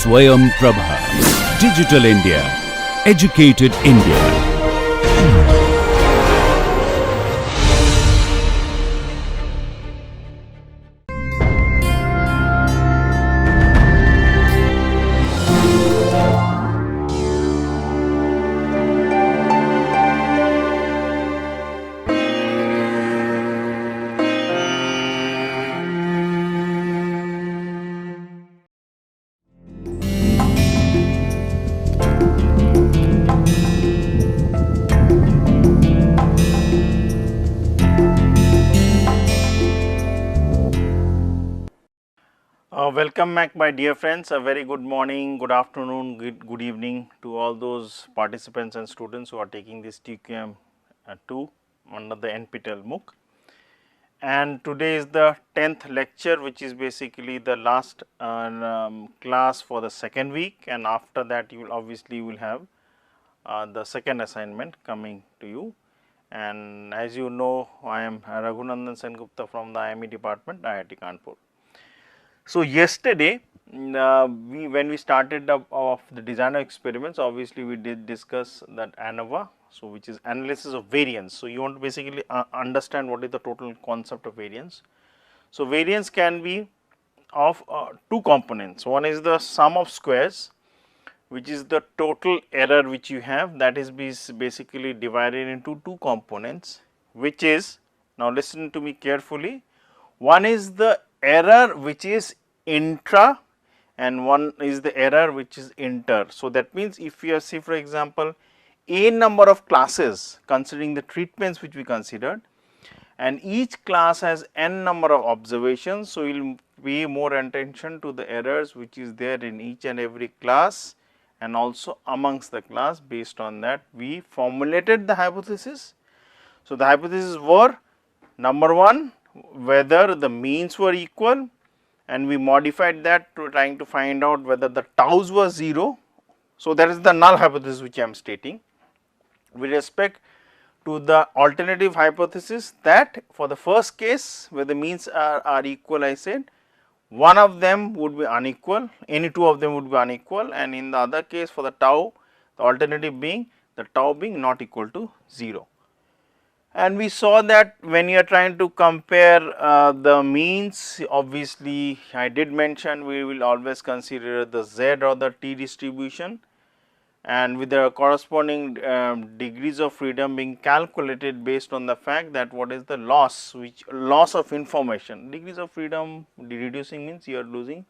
Swayam Prabha. Digital India. Educated India. Welcome back, my dear friends. A very good morning, good afternoon, good evening to all those participants and students who are taking this TQM 2 under the NPTEL MOOC. And today is the 10th lecture, which is basically the last class for the second week, and after that you will obviously have the second assignment coming to you. And as you know, I am Raghunandan Sengupta from the IME department, IIT Kanpur. So, yesterday when we started of the designer experiments, obviously we did discuss that ANOVA, so which is analysis of variance. So, you want to basically understand what is the total concept of variance. So, variance can be of two components. One is the sum of squares, which is the total error which you have, that is basically divided into two components, which is, now listen to me carefully, one is the error which is intra and one is the error which is inter. So, that means if you see, for example, a number of classes considering the treatments which we considered, and each class has n number of observations. So, we will pay more attention to the errors which is there in each and every class and also amongst the class. Based on that, we formulated the hypothesis. So, the hypothesis were, number one, whether the means were equal, and we modified that to trying to find out whether the taus were 0. So, that is the null hypothesis which I am stating. With respect to the alternative hypothesis, that for the first case where the means are equal, I said one of them would be unequal, any two of them would be unequal, and in the other case for the tau, the alternative being the tau being not equal to 0. And we saw that when you are trying to compare the means, obviously I did mention we will always consider the z or the t distribution, and with the corresponding degrees of freedom being calculated based on the fact that what is the loss, which loss of information. Degrees of freedom reducing means you are losing,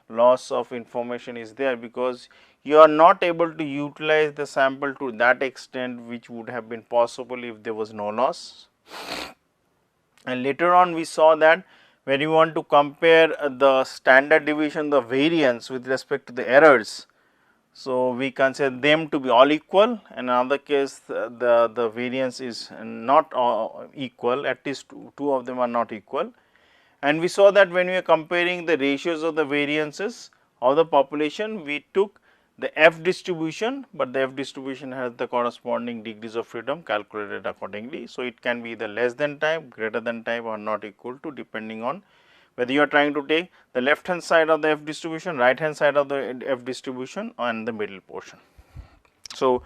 loss of information is there because you are not able to utilize the sample to that extent which would have been possible if there was no loss. And later on we saw that when you want to compare the standard deviation, the variance with respect to the errors, so we consider them to be all equal, and in another case the variance is not equal, at least two of them are not equal. And we saw that when we are comparing the ratios of the variances of the population, we took the F distribution, but the F distribution has the corresponding degrees of freedom calculated accordingly. So, it can be either less than type, greater than type, or not equal to, depending on whether you are trying to take the left hand side of the F distribution, right hand side of the F distribution, and the middle portion. So,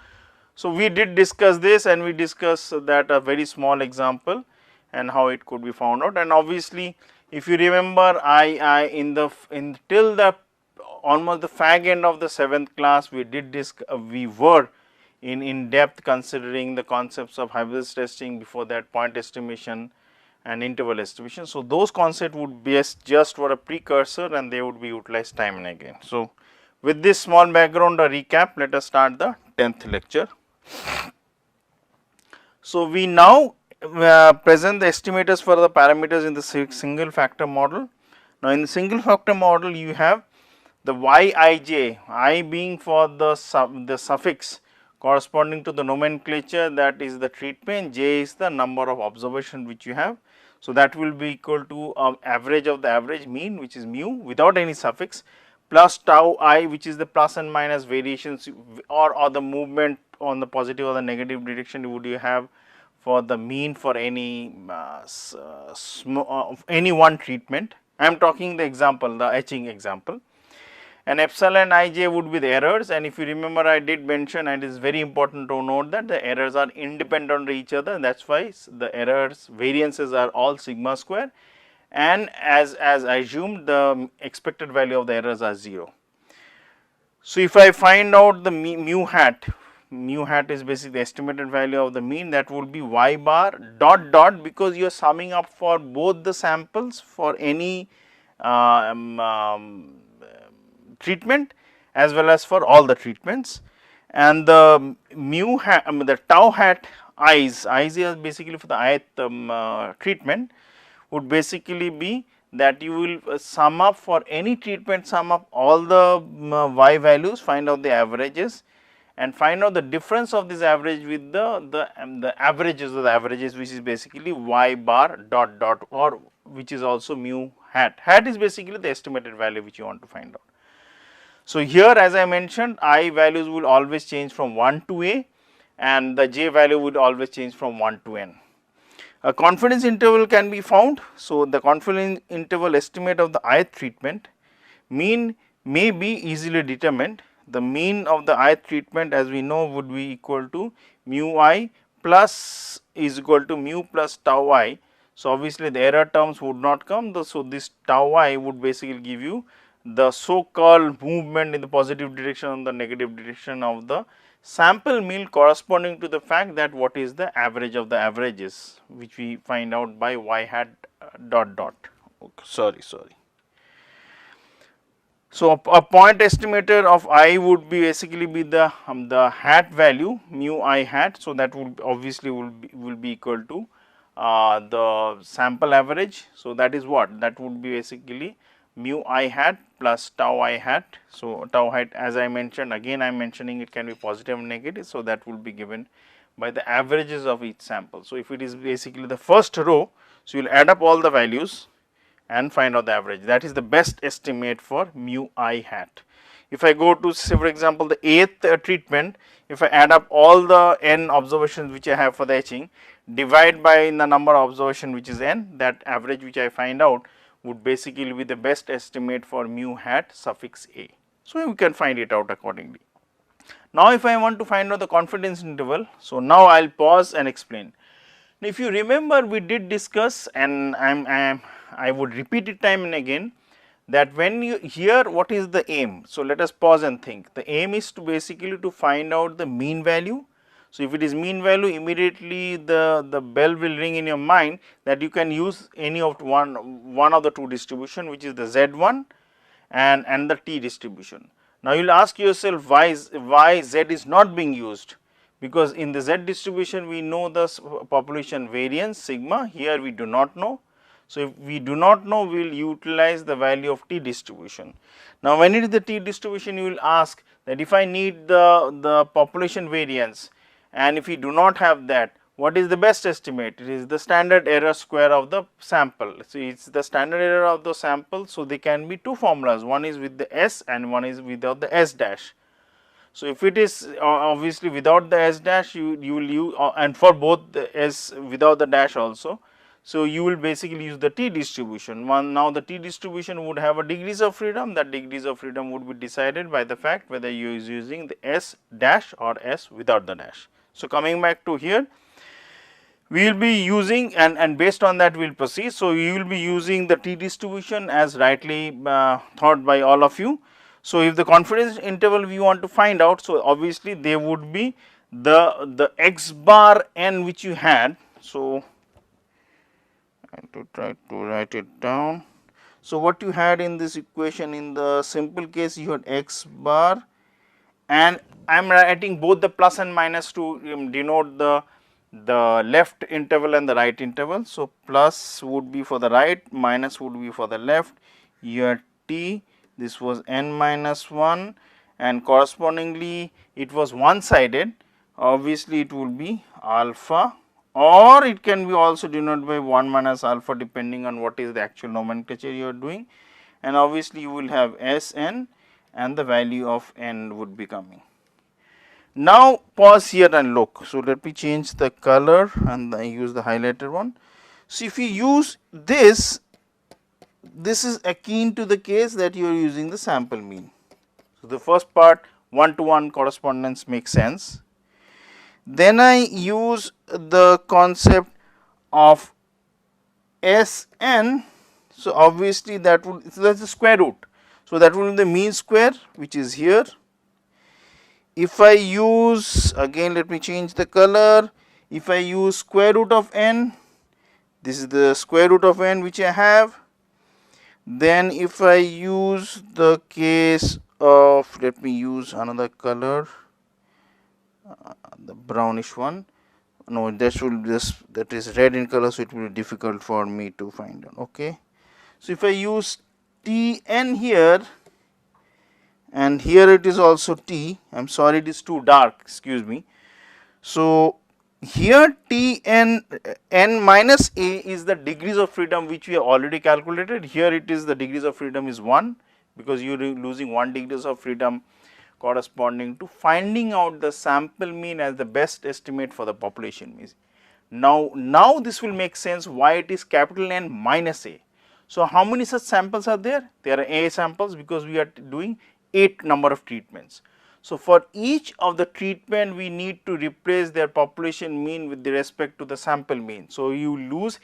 we did discuss this, and we discussed that a very small example and how it could be found out. And obviously, if you remember, till the almost the fag end of the 7th class, we did we were in depth considering the concepts of hypothesis testing, before that point estimation and interval estimation. So, those concepts would be just for a precursor, and they would be utilized time and again. So, with this small background or recap, let us start the 10th lecture. So, we now present the estimators for the parameters in the single factor model. Now, in the single factor model, you have the Yij, I being for the suffix corresponding to the nomenclature, that is the treatment, j is the number of observation which you have. So, that will be equal to average of the average mean, which is mu without any suffix, plus tau I, which is the plus and minus variations or the movement on the positive or the negative direction would you have for the mean for any any one treatment. I am talking the example, the etching example. and epsilon ij would be the errors. And if you remember, I did mention, and it is very important to note that the errors are independent of each other, that is why the errors variances are all sigma square, and as assumed, the expected value of the errors are 0. So, if I find out the mu hat is basically the estimated value of the mean, that would be y bar dot dot, because you are summing up for both the samples for any treatment as well as for all the treatments, and the mu hat, the tau hat i's is basically for the ith treatment, would basically be that you will sum up for any treatment, sum up all the y values, find out the averages, and find out the difference of this average with the averages of the averages, which is basically y bar dot dot, or which is also mu hat. Hat is basically the estimated value which you want to find out. So, here as I mentioned, I values will always change from 1 to a, and the j value would always change from 1 to n. A confidence interval can be found. So, the confidence interval estimate of the ith treatment mean may be easily determined. The mean of the ith treatment, as we know, would be equal to mu I plus is equal to mu plus tau I. So, obviously, the error terms would not come. So, this tau I would basically give you the so called movement in the positive direction and the negative direction of the sample mean, corresponding to the fact that what is the average of the averages, which we find out by y hat dot dot. Okay, sorry. So, a point estimator of I would be basically be the hat value mu I hat. So, that would obviously will be equal to the sample average. So, that is what, that would be basically mu I hat plus tau I hat. So, tau hat, as I mentioned, again I am mentioning it can be positive and negative. So, that will be given by the averages of each sample. So, if it is basically the first row, so you will add up all the values and find out the average. That is the best estimate for mu I hat. If I go to, say for example, the 8th treatment, if I add up all the n observations which I have for the etching, divide by the number of observation which is n, that average which I find out would basically be the best estimate for mu hat suffix a. So, you can find it out accordingly. Now, if I want to find out the confidence interval, so now I will pause and explain. Now, if you remember, we did discuss, and I would repeat it time and again, that when you hear what is the aim. So, let us pause and think. The aim is to basically to find out the mean value. So, if it is mean value, immediately the bell will ring in your mind that you can use any of one of the two distribution, which is the Z1 and the T distribution. Now, you will ask yourself why Z is not being used, because in the Z distribution we know the population variance sigma, here we do not know. So, if we do not know, we will utilize the value of T distribution. Now, when it is the T distribution, you will ask that if I need the population variance, and if we do not have that, what is the best estimate? It is the standard error square of the sample. So, it is the standard error of the sample. So, there can be two formulas, one is with the S and one is without the S dash. So, if it is obviously without the S dash, you will use, and for both the S without the dash also. So, you will basically use the T distribution. Now, the T distribution would have a degrees of freedom, that degrees of freedom would be decided by the fact whether you is using the S dash or S without the dash. So, coming back to here, we will be using, and based on that we will proceed. So, you will be using the T distribution as rightly thought by all of you. So, if the confidence interval we want to find out, so obviously there would be the x bar n which you had. So, I have to try to write it down. So, what you had in this equation, in the simple case you had x bar, and I am writing both the plus and minus to denote the left interval and the right interval. So, plus would be for the right, minus would be for the left. Here t, this was n minus 1, and correspondingly it was one sided, obviously it will be alpha, or it can be also denoted by 1 minus alpha depending on what is the actual nomenclature you are doing, and obviously you will have S n and the value of n would be coming. Now, pause here and look. So, let me change the color and I use the highlighted one. So, if you use this is akin to the case that you are using the sample mean. the first part, one-to-one correspondence makes sense. Then I use the concept of Sn. So obviously that would, so that's the square root. So that will be the mean square, which is here. If I use, again let me change the color, if I use square root of n, this is the square root of n which I have. Then if I use the case of, let me use another color, the brownish one. No, that is red in color, so it will be difficult for me to find out. Okay, so if I use Tn here, and here it is also T, I'm sorry it is too dark, excuse me. So here Tn n minus a is the degrees of freedom which we have already calculated. Here it is the degrees of freedom is 1, because you are losing 1 degrees of freedom corresponding to finding out the sample mean as the best estimate for the population mean. Now this will make sense why it is capital N minus a. So how many such samples are there? There are a samples, because we are doing 8 number of treatments. So for each of the treatment we need to replace their population mean with the respect to the sample mean. So you lose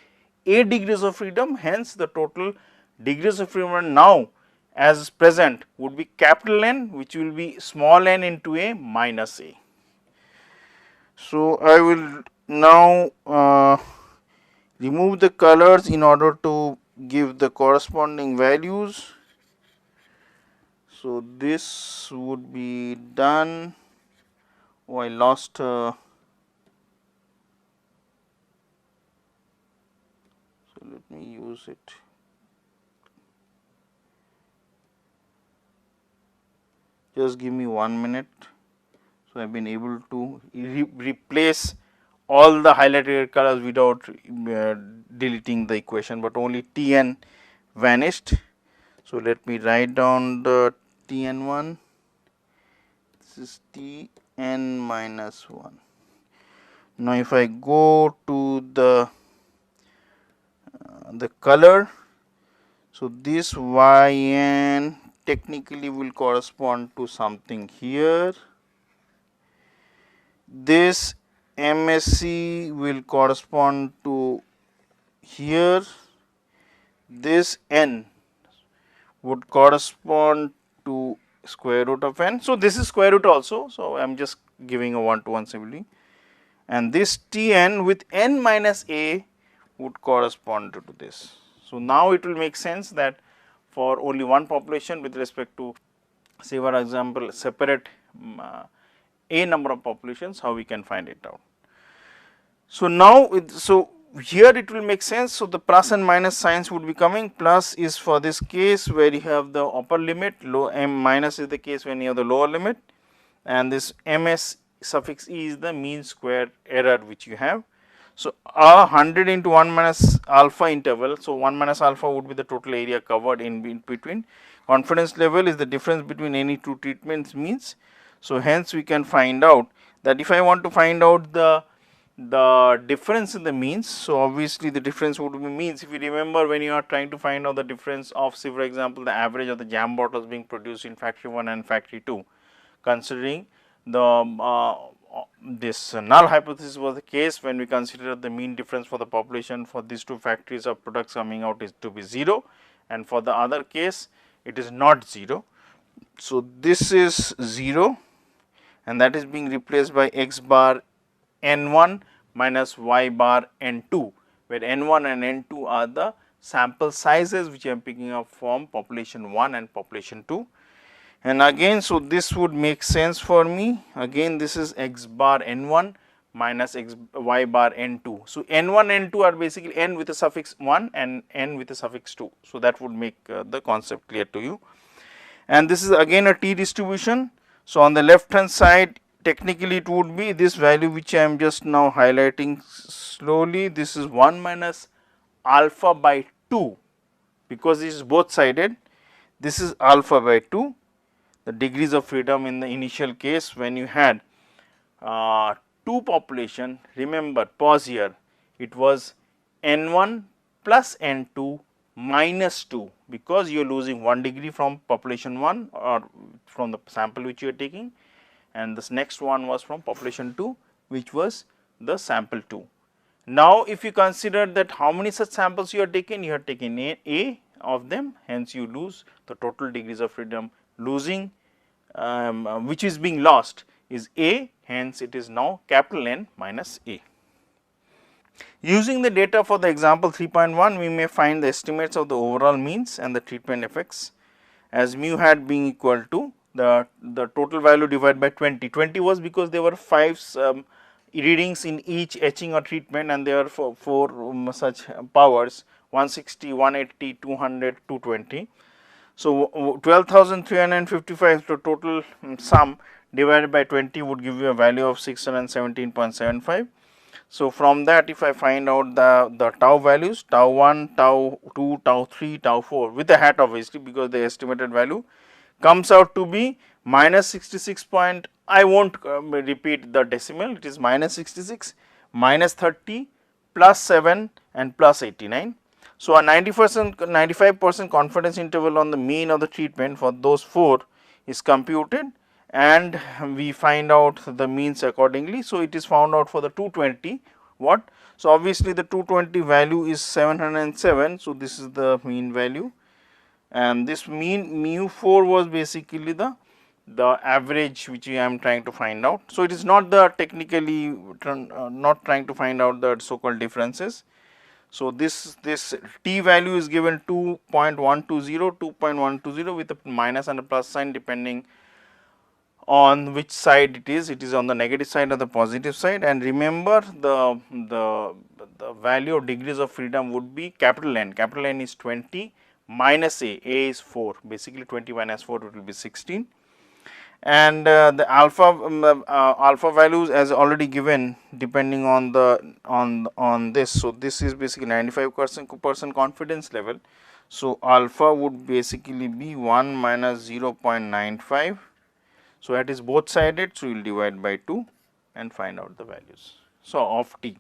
8 degrees of freedom, hence the total degrees of freedom now as present would be capital N, which will be small n into a minus a. So I will now remove the colors in order to give the corresponding values. So this would be done. Oh, I lost so let me use it. Just give me 1 minute. So I have been able to replace all the highlighted colors without deleting the equation, but only Tn vanished. So let me write down the Tn1. This is Tn minus 1. Now if I go to the color, so this Yn technically will correspond to something here. This MSc will correspond to here. This n would correspond to square root of n. So this is square root also. So I am just giving a one-to-one similarly. And this Tn with n minus a would correspond to this. So now it will make sense that for only one population with respect to, say for example, separate a number of populations, how we can find it out. So now here it will make sense. So the plus and minus signs would be coming. Plus is for this case where you have the upper limit, low m, minus is the case when you have the lower limit, and this ms suffix e is the mean square error which you have. So 100 into 1 minus alpha interval. So 1 minus alpha would be the total area covered in between. Confidence level is the difference between any two treatments means. So hence we can find out that if I want to find out the difference in the means, so obviously the difference would be means. If you remember, when you are trying to find out the difference of, say for example, the average of the jam bottles being produced in factory 1 and factory 2, considering the this null hypothesis was the case when we consider the mean difference for the population for these two factories of products coming out is to be 0, and for the other case it is not 0. So this is 0, and that is being replaced by x bar n1 minus y bar n2, where n1 and n2 are the sample sizes which I am picking up from population 1 and population 2. And again, so this would make sense for me. Again, this is x bar n1 minus y bar n2. So n1, n2 are basically n with a suffix 1 and n with a suffix 2. So that would make the concept clear to you. And this is again a t distribution. So on the left hand side, technically it would be this value which I am just now highlighting slowly. This is 1 minus alpha by 2, because this is both sided. This is alpha by 2. The degrees of freedom in the initial case when you had two population, remember, pause here, it was n1 plus n2 minus 2, because you are losing 1 degree from population 1 or from the sample which you are taking, and this next one was from population 2, which was the sample 2. Now, if you consider that how many such samples you are taken, you have taken A of them, hence you lose the total degrees of freedom losing, which is being lost is A, hence it is now capital N minus A. Using the data for the example 3.1, we may find the estimates of the overall means and the treatment effects, as mu hat being equal to the total value divided by 20. 20 was because there were 5 readings in each etching or treatment, and there are 4 such powers: 160, 180, 200, 220. So, 12,355 the total sum divided by 20 would give you a value of 617.75. So, from that, if I find out the tau values, tau 1, tau 2, tau 3, tau 4 with the hat obviously, because the estimated value comes out to be minus 66 point, I will not repeat the decimal, it is minus 66, minus 30, plus 7 and plus 89. So, a 95% confidence interval on the mean of the treatment for those 4 is computed, and we find out the means accordingly. So, it is found out for the 220 what. So, obviously, the 220 value is 707. So, this is the mean value, and this mean mu 4 was basically the average which I am trying to find out. So, it is not the technically not trying to find out the so called differences. So, this t value is given 2.120, 2.120 with a minus and a plus sign depending on which side it is on the negative side or the positive side. And remember, the value of degrees of freedom would be capital N is 20 minus A is 4, basically 20 minus 4 it will be 16. And the alpha values as already given depending on the on this. So, this is basically 95% confidence level. So, alpha would basically be 1 minus 0.95. So, that is both sided. So, you will divide by 2 and find out the values. So, of t.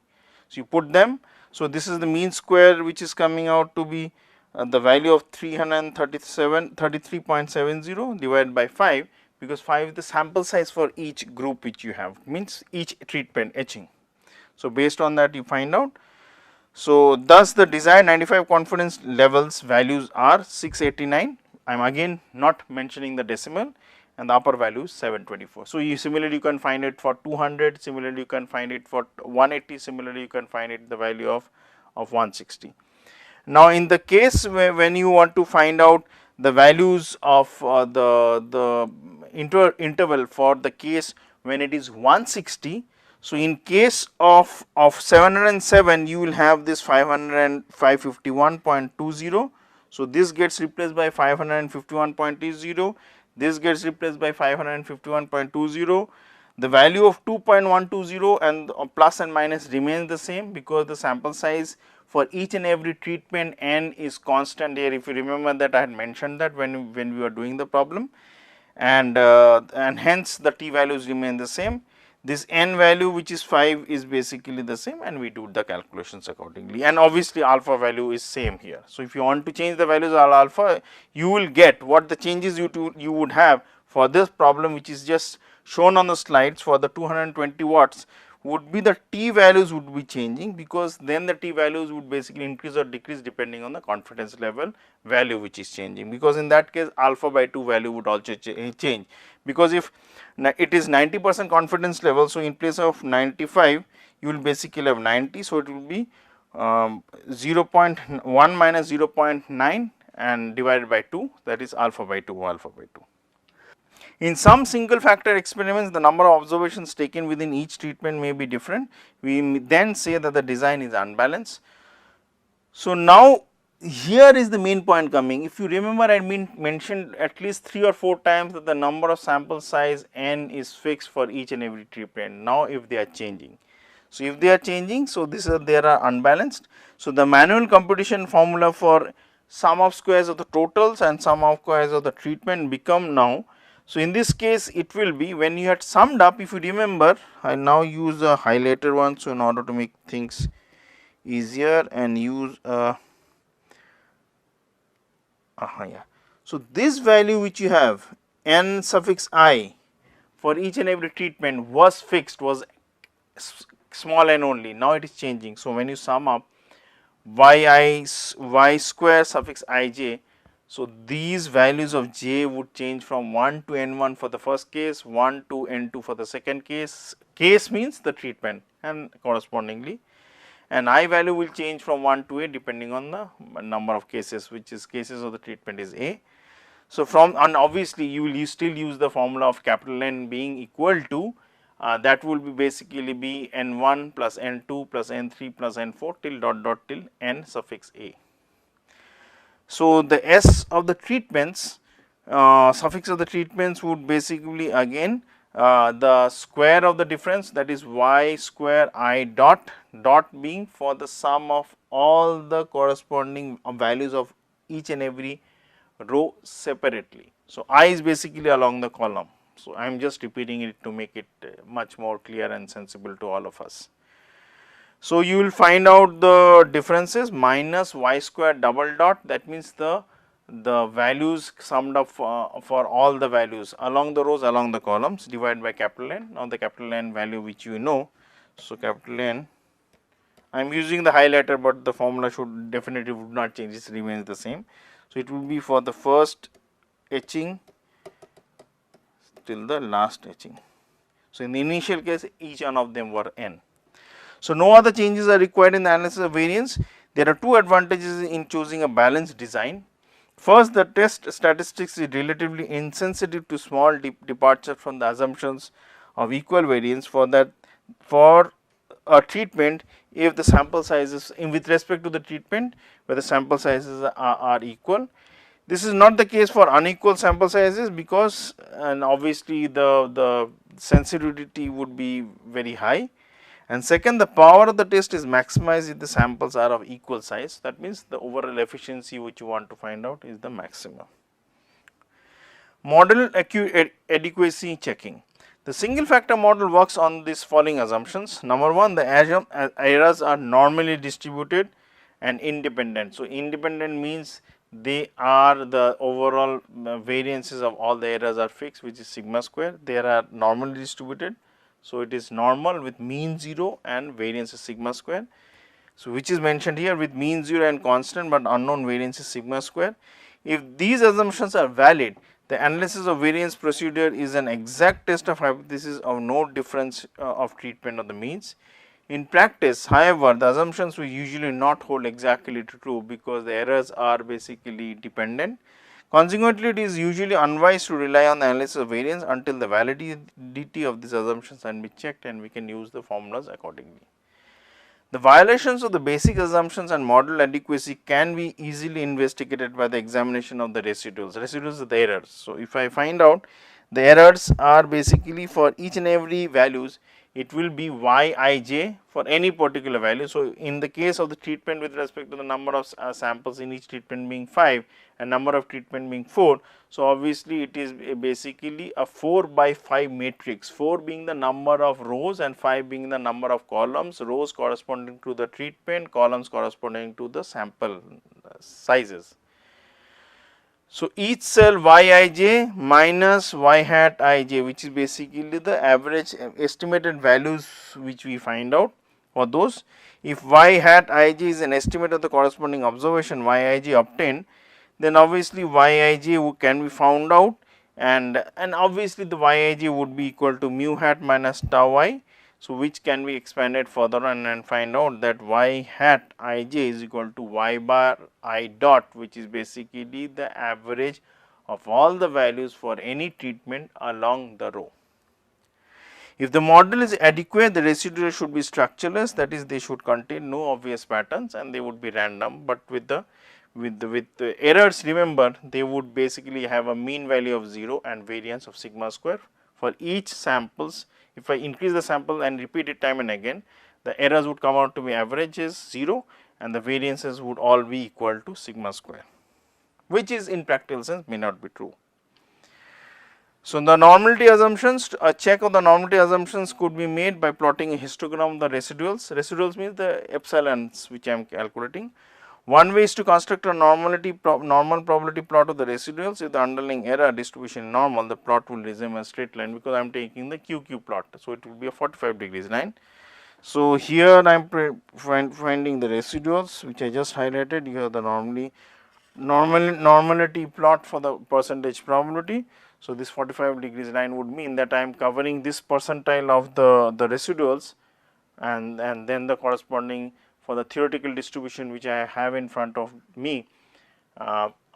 So, you put them. So, this is the mean square which is coming out to be the value of 33.70 divided by 5, because 5 is the sample size for each group which you have, means each treatment etching. So, based on that you find out. So, thus the desired 95 confidence levels values are 689. I am again not mentioning the decimal, and the upper value is 724. So, similarly you can find it for 200, similarly you can find it for 180, similarly you can find it the value of 160. Now, in the case when you want to find out the values of the interval for the case when it is 160. So, in case of 707 you will have this 551.20. So, this gets replaced by 551.20, this gets replaced by 551.20. The value of 2.120 and plus and minus remains the same, because the sample size for each and every treatment n is constant here. If you remember that I had mentioned that when we were doing the problem, and hence the t values remain the same. This n value which is 5 is basically the same, and we do the calculations accordingly, and obviously alpha value is same here. So, if you want to change the values of alpha, you will get what the changes you would have for this problem, which is just shown on the slides. For the 220 watts would be the t values would be changing, because then the t values would basically increase or decrease depending on the confidence level value which is changing, because in that case alpha by 2 value would also change, because if it is 90% confidence level. So, in place of 95 you will basically have 90. So, it will be 0.1 minus 0.9 and divided by 2, that is alpha by 2. In some single factor experiments, the number of observations taken within each treatment may be different. We then say that the design is unbalanced. So, now here is the main point coming. If you remember, I mentioned at least 3 or 4 times that the number of sample size n is fixed for each and every treatment. Now, if they are changing. So, if they are changing, so they are unbalanced. So, the manual computation formula for sum of squares of the totals and sum of squares of the treatment become now. So, in this case it will be, when you had summed up, if you remember, I now use a highlighter one. So, in order to make things easier, and use Yeah. So, this value which you have n suffix I for each and every treatment was fixed, was small n only. Now it is changing. So, when you sum up y square suffix ij, so these values of j would change from 1 to n1 for the first case, 1 to n2 for the second case. Case means the treatment, and correspondingly, and I value will change from 1 to a depending on the number of cases, which is cases of the treatment is a. So, from, and obviously you will still use the formula of capital N being equal to that will be basically be n1 plus n2 plus n3 plus n4 till dot dot till n suffix a. So, the s of the treatments, suffix of the treatments would basically again the square of the difference, that is y square I dot, dot being for the sum of all the corresponding values of each and every row separately. So, I is basically along the column. So, I am just repeating it to make it much more clear and sensible to all of us. So, you will find out the differences minus y square double dot, that means the values summed up for all the values along the rows, along the columns, divided by capital N. Now, the capital N value which you know. So, capital N, I am using the highlighter, but the formula should definitely would not change, it remains the same. So, it will be for the first etching till the last etching. So, in the initial case each one of them were n. So, no other changes are required in the analysis of variance. There are two advantages in choosing a balanced design. First, the test statistics is relatively insensitive to small departure from the assumptions of equal variance for a treatment if the sample sizes with respect to the treatment where the sample sizes are equal. This is not the case for unequal sample sizes, because and obviously the sensitivity would be very high. And second, the power of the test is maximized if the samples are of equal size. That means the overall efficiency which you want to find out is the maximum. Model adequacy checking. The single factor model works on these following assumptions. Number one, the errors are normally distributed and independent. So, independent means they are the overall variances of all the errors are fixed, which is sigma square. They are normally distributed. So, it is normal with mean 0 and variance is sigma square. So, which is mentioned here with mean 0 and constant, but unknown variance is sigma square. If these assumptions are valid, the analysis of variance procedure is an exact test of hypothesis of no difference of treatment of the means. In practice, however, the assumptions will usually not hold exactly true, because the errors are basically dependent. Consequently, it is usually unwise to rely on the analysis of variance until the validity of these assumptions can be checked, and we can use the formulas accordingly. The violations of the basic assumptions and model adequacy can be easily investigated by the examination of the residuals. Residuals are the errors. So, if I find out the errors are basically for each and every values, it will be yij for any particular value. So, in the case of the treatment with respect to the number of samples in each treatment being 5 and number of treatment being 4. So, obviously, it is basically a 4 by 5 matrix, 4 being the number of rows and 5 being the number of columns, rows corresponding to the treatment, columns corresponding to the sample sizes. So, each cell yij minus y hat ij, which is basically the average estimated values which we find out for those. If y hat ij is an estimate of the corresponding observation yij obtained, then obviously yij can be found out, and obviously the yij would be equal to mu hat minus tau I. So, which can be expanded further and find out that y hat ij is equal to y bar I dot, which is basically the average of all the values for any treatment along the row. If the model is adequate, the residual should be structureless, that is, they should contain no obvious patterns and they would be random, but with the errors, remember, they would basically have a mean value of 0 and variance of sigma square for each samples. If I increase the sample and repeat it time and again, the errors would come out to be averages 0 and the variances would all be equal to sigma square, which is in practical sense may not be true. So, the normality assumptions, a check of the normality assumptions could be made by plotting a histogram of the residuals. Residuals means the epsilons which I am calculating. One way is to construct a normal probability plot of the residuals. If the underlying error distribution is normal, the plot will resemble a straight line, because I am taking the QQ plot. So, it will be a 45 degrees line. So, here I am finding the residuals, which I just highlighted. You have the normality plot for the percentage probability. So, this 45 degrees line would mean that I am covering this percentile of the residuals, and then the corresponding for the theoretical distribution which I have in front of me,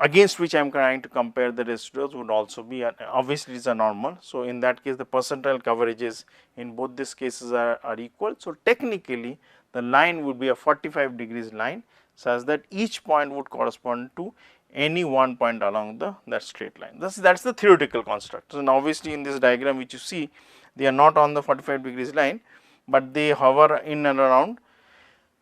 against which I am trying to compare the residuals, would also be obviously it is a normal. So, in that case the percentile coverages in both these cases are equal. So, technically the line would be a 45 degrees line, such that each point would correspond to any one point along that straight line. That is the theoretical construct. So, now obviously in this diagram which you see, they are not on the 45 degrees line, but they hover in and around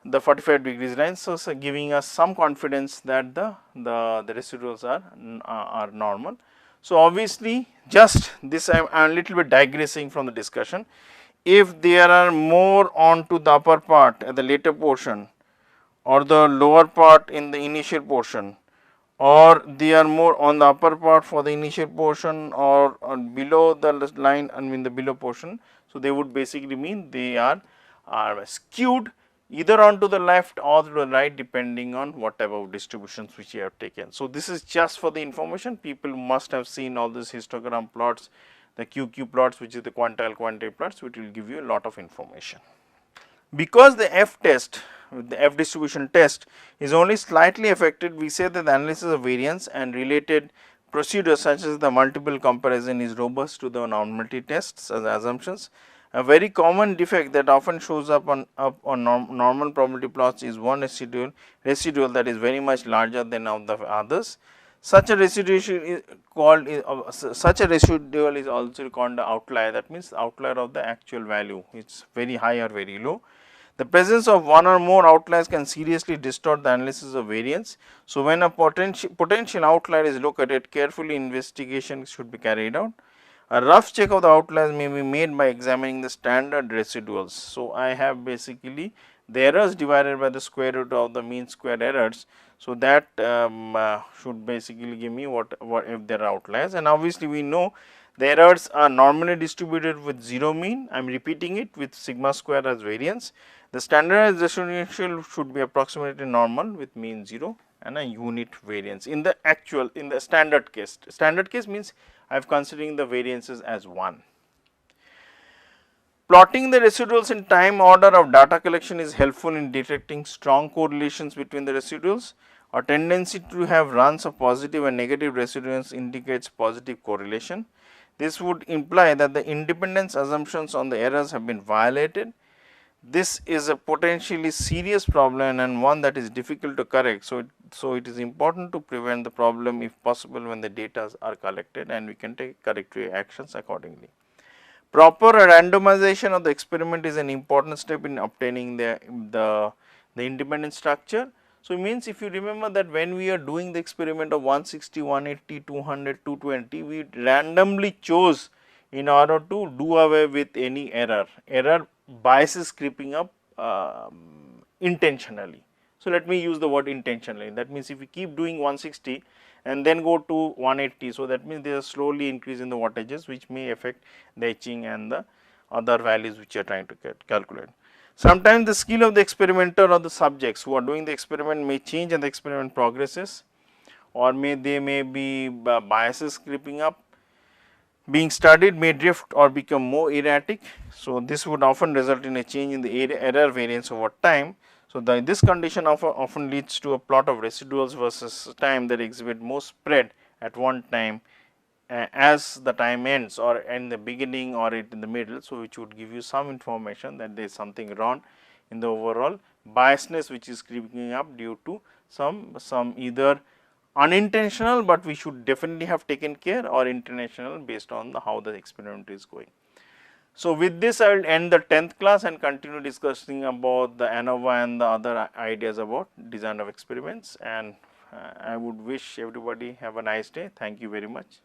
the 45 degrees line. So, giving us some confidence that the residuals are normal. So, obviously just this I am a little bit digressing from the discussion. If there are more onto the upper part at the later portion, or the lower part in the initial portion, or they are more on the upper part for the initial portion, or below the line, I mean the below portion. So, they would basically mean they are skewed either onto the left or to the right, depending on what type of distributions which you have taken. So, this is just for the information. People must have seen all these histogram plots, the QQ plots, which is the quantile quantity plots, which will give you a lot of information. Because the F test, the F distribution test is only slightly affected, we say that the analysis of variance and related procedures such as the multiple comparison is robust to the normality tests as assumptions. A very common defect that often shows up on normal probability plots is one residual that is very much larger than of the others. Such a residual is called also called the outlier. That means outlier of the actual value, it is very high or very low. The presence of one or more outliers can seriously distort the analysis of variance. So, when a potential outlier is located, carefully investigation should be carried out. A rough check of the outliers may be made by examining the standard residuals. So, I have basically the errors divided by the square root of the mean square errors. So, that should basically give me what if there are outliers, and obviously we know the errors are normally distributed with 0 mean. I am repeating it, with sigma square as variance. The standardized distribution should be approximately normal with mean 0 and a unit variance in the standard case. Standard case means I am considering the variances as 1. Plotting the residuals in time order of data collection is helpful in detecting strong correlations between the residuals. A tendency to have runs of positive and negative residuals indicates positive correlation. This would imply that the independence assumptions on the errors have been violated. This is a potentially serious problem and one that is difficult to correct. So, it is important to prevent the problem if possible when the data are collected, and we can take corrective actions accordingly. Proper randomization of the experiment is an important step in obtaining the independent structure. So, it means if you remember that when we are doing the experiment of 160, 180, 200, 220, we randomly chose in order to do away with any error biases creeping up intentionally. So, let me use the word intentionally. That means, if we keep doing 160 and then go to 180, so that means there is slowly increase in the wattages, which may affect the etching and the other values which you are trying to calculate. Sometimes the skill of the experimenter or the subjects who are doing the experiment may change as the experiment progresses, or they may be biases creeping up. Being studied may drift or become more erratic. So, this would often result in a change in the error variance over time. So, this condition often leads to a plot of residuals versus time that exhibit more spread at one time as the time ends, or in the beginning or in the middle. So, which would give you some information that there is something wrong in the overall biasness which is creeping up due to some either unintentional, but we should definitely have taken care, or intentional based on how the experiment is going. So, with this I will end the 10th class and continue discussing about the ANOVA and the other ideas about design of experiments, and I would wish everybody have a nice day. Thank you very much.